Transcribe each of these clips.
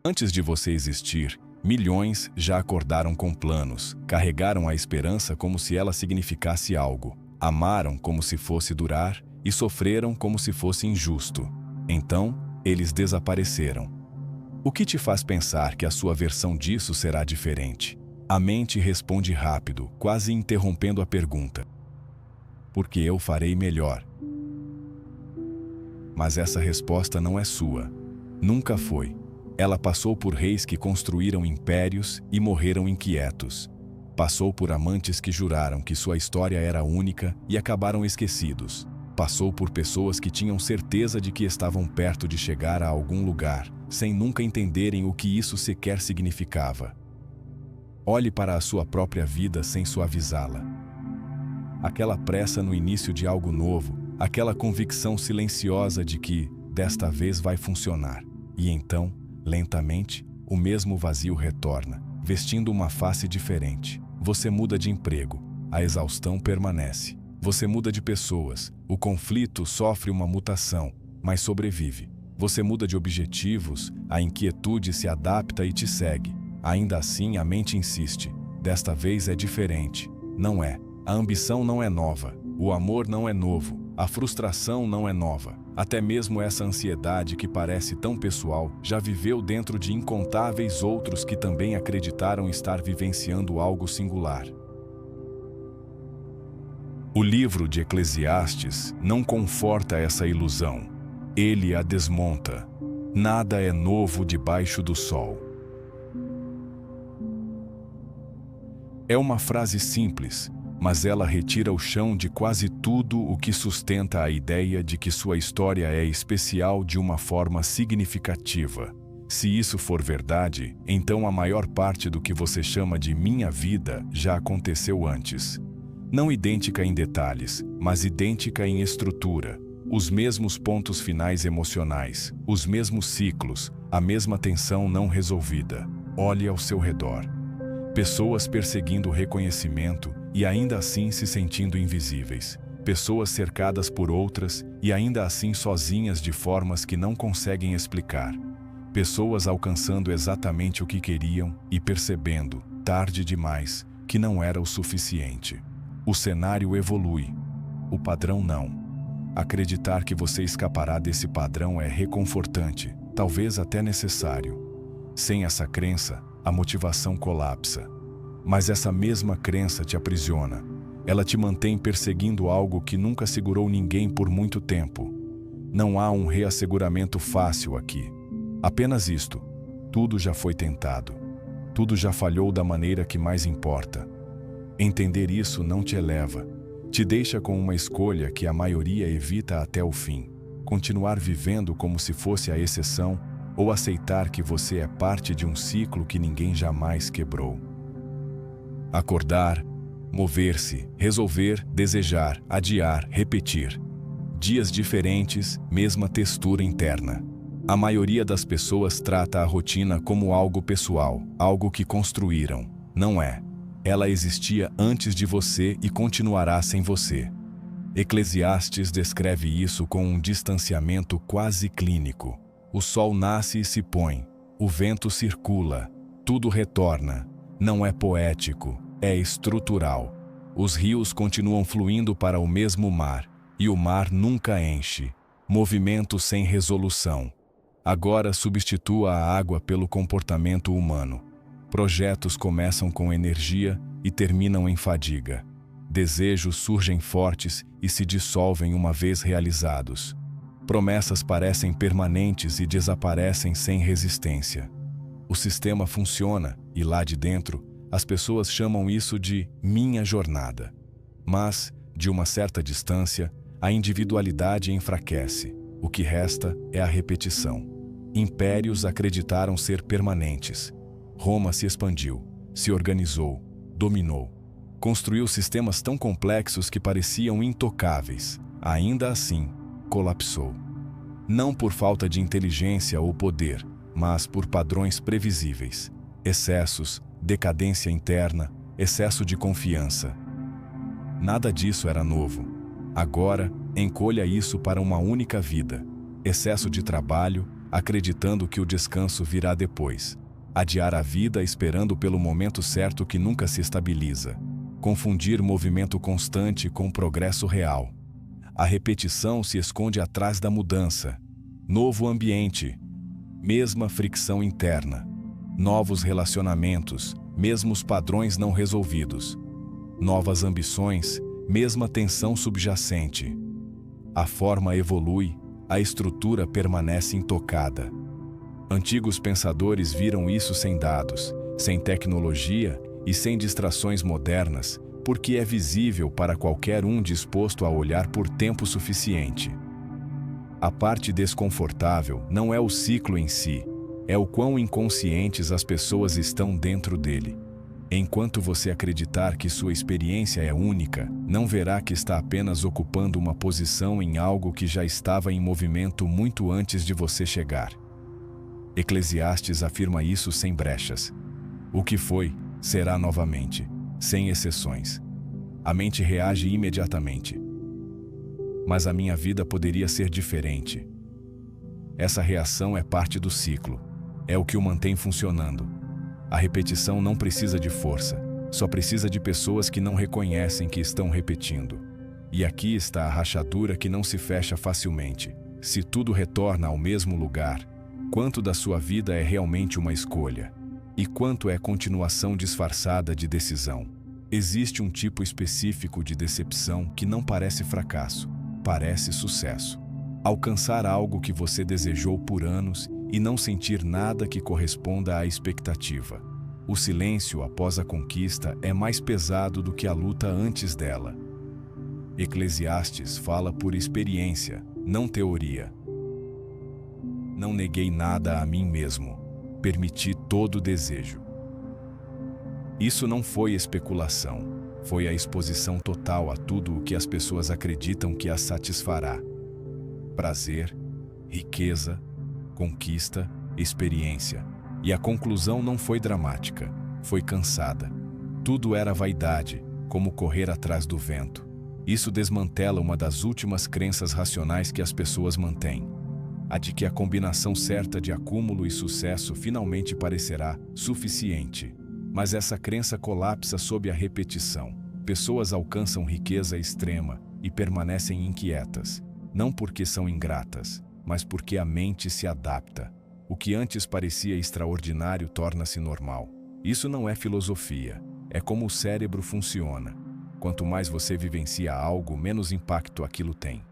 Antes de você existir, milhões já acordaram com planos, carregaram a esperança como se ela significasse algo, amaram como se fosse durar e sofreram como se fosse injusto. Então, eles desapareceram. O que te faz pensar que a sua versão disso será diferente? A mente responde rápido, quase interrompendo a pergunta. Porque eu farei melhor. Mas essa resposta não é sua. Nunca foi. Ela passou por reis que construíram impérios e morreram inquietos. Passou por amantes que juraram que sua história era única e acabaram esquecidos. Passou por pessoas que tinham certeza de que estavam perto de chegar a algum lugar, sem nunca entenderem o que isso sequer significava. Olhe para a sua própria vida sem suavizá-la. Aquela pressa no início de algo novo, aquela convicção silenciosa de que, desta vez vai funcionar. E então, lentamente, o mesmo vazio retorna, vestindo uma face diferente. Você muda de emprego, a exaustão permanece. Você muda de pessoas, o conflito sofre uma mutação, mas sobrevive. Você muda de objetivos, a inquietude se adapta e te segue. Ainda assim, a mente insiste. Desta vez é diferente. Não é. A ambição não é nova. O amor não é novo. A frustração não é nova. Até mesmo essa ansiedade que parece tão pessoal já viveu dentro de incontáveis outros que também acreditaram estar vivenciando algo singular. O livro de Eclesiastes não conforta essa ilusão. Ele a desmonta. Nada é novo debaixo do sol. É uma frase simples, mas ela retira o chão de quase tudo o que sustenta a ideia de que sua história é especial de uma forma significativa. Se isso for verdade, então a maior parte do que você chama de minha vida já aconteceu antes. Não idêntica em detalhes, mas idêntica em estrutura. Os mesmos pontos finais emocionais, os mesmos ciclos, a mesma tensão não resolvida. Olhe ao seu redor. Pessoas perseguindo reconhecimento e ainda assim se sentindo invisíveis. Pessoas cercadas por outras e ainda assim sozinhas de formas que não conseguem explicar. Pessoas alcançando exatamente o que queriam e percebendo, tarde demais, que não era o suficiente. O cenário evolui. O padrão não. Acreditar que você escapará desse padrão é reconfortante, talvez até necessário. Sem essa crença, a motivação colapsa. Mas essa mesma crença te aprisiona. Ela te mantém perseguindo algo que nunca segurou ninguém por muito tempo. Não há um reasseguramento fácil aqui. Apenas isto. Tudo já foi tentado. Tudo já falhou da maneira que mais importa. Entender isso não te eleva. Te deixa com uma escolha que a maioria evita até o fim. Continuar vivendo como se fosse a exceção ou aceitar que você é parte de um ciclo que ninguém jamais quebrou. Acordar, mover-se, resolver, desejar, adiar, repetir. Dias diferentes, mesma textura interna. A maioria das pessoas trata a rotina como algo pessoal, algo que construíram. Não é. Ela existia antes de você e continuará sem você. Eclesiastes descreve isso com um distanciamento quase clínico. O sol nasce e se põe, o vento circula, tudo retorna. Não é poético, é estrutural. Os rios continuam fluindo para o mesmo mar, e o mar nunca enche. Movimento sem resolução. Agora substitua a água pelo comportamento humano. Projetos começam com energia e terminam em fadiga. Desejos surgem fortes e se dissolvem uma vez realizados. Promessas parecem permanentes e desaparecem sem resistência. O sistema funciona e lá de dentro, as pessoas chamam isso de minha jornada. Mas, de uma certa distância, a individualidade enfraquece. O que resta é a repetição. Impérios acreditaram ser permanentes. Roma se expandiu, se organizou, dominou. Construiu sistemas tão complexos que pareciam intocáveis. Ainda assim, colapsou. Não por falta de inteligência ou poder, mas por padrões previsíveis. Excessos, decadência interna, excesso de confiança. Nada disso era novo. Agora, encolha isso para uma única vida. Excesso de trabalho, acreditando que o descanso virá depois. Adiar a vida esperando pelo momento certo que nunca se estabiliza. Confundir movimento constante com progresso real. A repetição se esconde atrás da mudança. Novo ambiente, mesma fricção interna. Novos relacionamentos, mesmos padrões não resolvidos. Novas ambições, mesma tensão subjacente. A forma evolui, a estrutura permanece intocada. Antigos pensadores viram isso sem dados, sem tecnologia e sem distrações modernas, porque é visível para qualquer um disposto a olhar por tempo suficiente. A parte desconfortável não é o ciclo em si, é o quão inconscientes as pessoas estão dentro dele. Enquanto você acreditar que sua experiência é única, não verá que está apenas ocupando uma posição em algo que já estava em movimento muito antes de você chegar. Eclesiastes afirma isso sem brechas. O que foi, será novamente, sem exceções. A mente reage imediatamente. Mas a minha vida poderia ser diferente. Essa reação é parte do ciclo. É o que o mantém funcionando. A repetição não precisa de força, só precisa de pessoas que não reconhecem que estão repetindo. E aqui está a rachadura que não se fecha facilmente. Se tudo retorna ao mesmo lugar, quanto da sua vida é realmente uma escolha? E quanto é continuação disfarçada de decisão? Existe um tipo específico de decepção que não parece fracasso, parece sucesso. Alcançar algo que você desejou por anos e não sentir nada que corresponda à expectativa. O silêncio após a conquista é mais pesado do que a luta antes dela. Eclesiastes fala por experiência, não teoria. Não neguei nada a mim mesmo. Permiti todo desejo. Isso não foi especulação, foi a exposição total a tudo o que as pessoas acreditam que as satisfará. Prazer, riqueza, conquista, experiência. E a conclusão não foi dramática, foi cansada. Tudo era vaidade, como correr atrás do vento. Isso desmantela uma das últimas crenças racionais que as pessoas mantêm. A de que a combinação certa de acúmulo e sucesso finalmente parecerá suficiente. Mas essa crença colapsa sob a repetição. Pessoas alcançam riqueza extrema e permanecem inquietas, não porque são ingratas, mas porque a mente se adapta. O que antes parecia extraordinário torna-se normal. Isso não é filosofia, é como o cérebro funciona. Quanto mais você vivencia algo, menos impacto aquilo tem.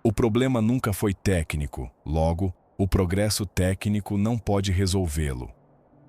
O problema nunca foi técnico, logo, o progresso técnico não pode resolvê-lo.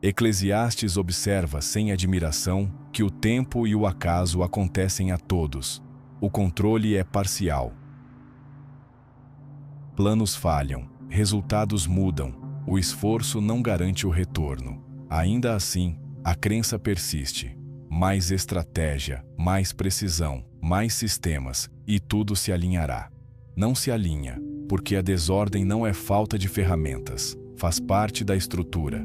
Eclesiastes observa sem admiração que o tempo e o acaso acontecem a todos. O controle é parcial. Planos falham, resultados mudam, o esforço não garante o retorno. Ainda assim, a crença persiste. Mais estratégia, mais precisão, mais sistemas, e tudo se alinhará. Não se alinha, porque a desordem não é falta de ferramentas, faz parte da estrutura.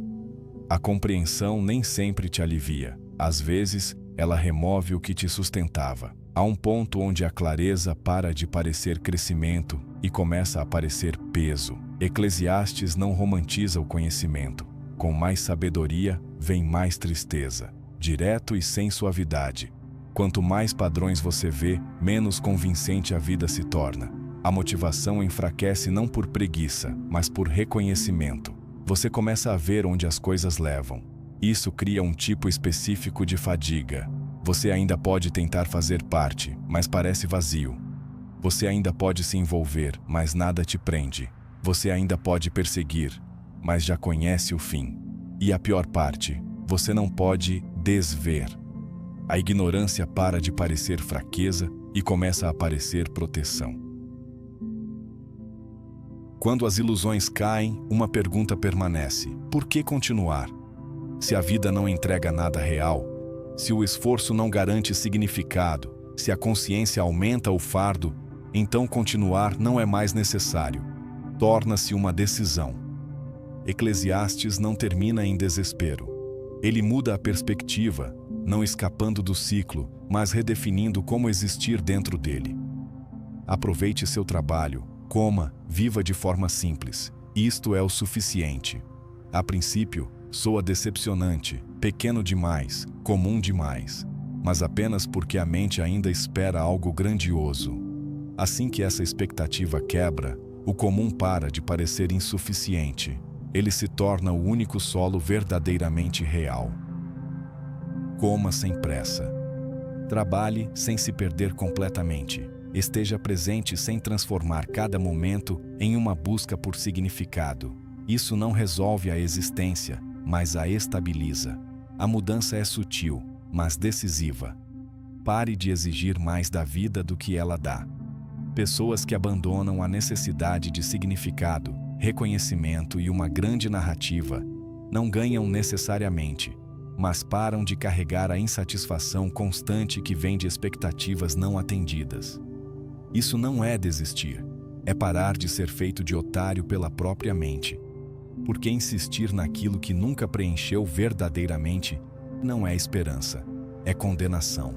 A compreensão nem sempre te alivia. Às vezes, ela remove o que te sustentava. Há um ponto onde a clareza para de parecer crescimento e começa a parecer peso. Eclesiastes não romantiza o conhecimento. Com mais sabedoria, vem mais tristeza. Direto e sem suavidade. Quanto mais padrões você vê, menos convincente a vida se torna. A motivação enfraquece não por preguiça, mas por reconhecimento. Você começa a ver onde as coisas levam. Isso cria um tipo específico de fadiga. Você ainda pode tentar fazer parte, mas parece vazio. Você ainda pode se envolver, mas nada te prende. Você ainda pode perseguir, mas já conhece o fim. E a pior parte, você não pode desver. A ignorância para de parecer fraqueza e começa a parecer proteção. Quando as ilusões caem, uma pergunta permanece: por que continuar? Se a vida não entrega nada real, se o esforço não garante significado, se a consciência aumenta o fardo, então continuar não é mais necessário. Torna-se uma decisão. Eclesiastes não termina em desespero. Ele muda a perspectiva, não escapando do ciclo, mas redefinindo como existir dentro dele. Aproveite seu trabalho, Coma, viva de forma simples. Isto é o suficiente. A princípio, soa decepcionante, pequeno demais, comum demais, mas apenas porque a mente ainda espera algo grandioso. Assim que essa expectativa quebra, o comum para de parecer insuficiente. Ele se torna o único solo verdadeiramente real. Coma sem pressa. Trabalhe sem se perder completamente. Esteja presente sem transformar cada momento em uma busca por significado. Isso não resolve a existência, mas a estabiliza. A mudança é sutil, mas decisiva. Pare de exigir mais da vida do que ela dá. Pessoas que abandonam a necessidade de significado, reconhecimento e uma grande narrativa não ganham necessariamente, mas param de carregar a insatisfação constante que vem de expectativas não atendidas. Isso não é desistir, é parar de ser feito de otário pela própria mente. Porque insistir naquilo que nunca preencheu verdadeiramente não é esperança, é condenação.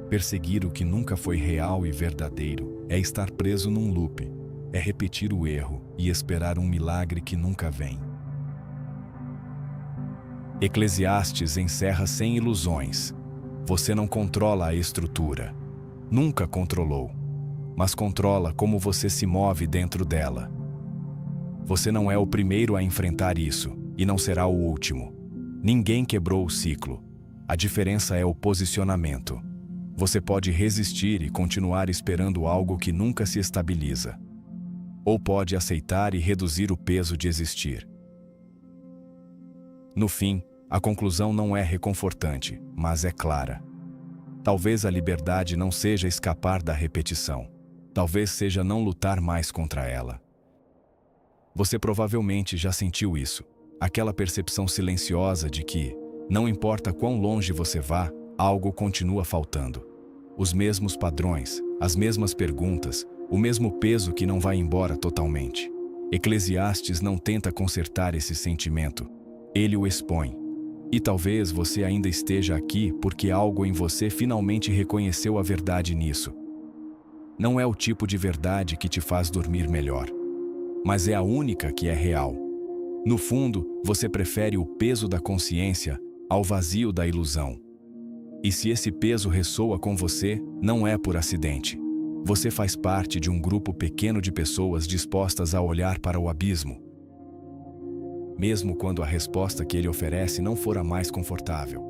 Perseguir o que nunca foi real e verdadeiro é estar preso num loop, é repetir o erro e esperar um milagre que nunca vem. Eclesiastes encerra sem ilusões. Você não controla a estrutura. Nunca controlou. Mas controla como você se move dentro dela. Você não é o primeiro a enfrentar isso, e não será o último. Ninguém quebrou o ciclo. A diferença é o posicionamento. Você pode resistir e continuar esperando algo que nunca se estabiliza. Ou pode aceitar e reduzir o peso de existir. No fim, a conclusão não é reconfortante, mas é clara. Talvez a liberdade não seja escapar da repetição. Talvez seja não lutar mais contra ela. Você provavelmente já sentiu isso. Aquela percepção silenciosa de que, não importa quão longe você vá, algo continua faltando. Os mesmos padrões, as mesmas perguntas, o mesmo peso que não vai embora totalmente. Eclesiastes não tenta consertar esse sentimento. Ele o expõe. E talvez você ainda esteja aqui porque algo em você finalmente reconheceu a verdade nisso. Não é o tipo de verdade que te faz dormir melhor, mas é a única que é real. No fundo, você prefere o peso da consciência ao vazio da ilusão. E se esse peso ressoa com você, não é por acidente. Você faz parte de um grupo pequeno de pessoas dispostas a olhar para o abismo, mesmo quando a resposta que ele oferece não for a mais confortável.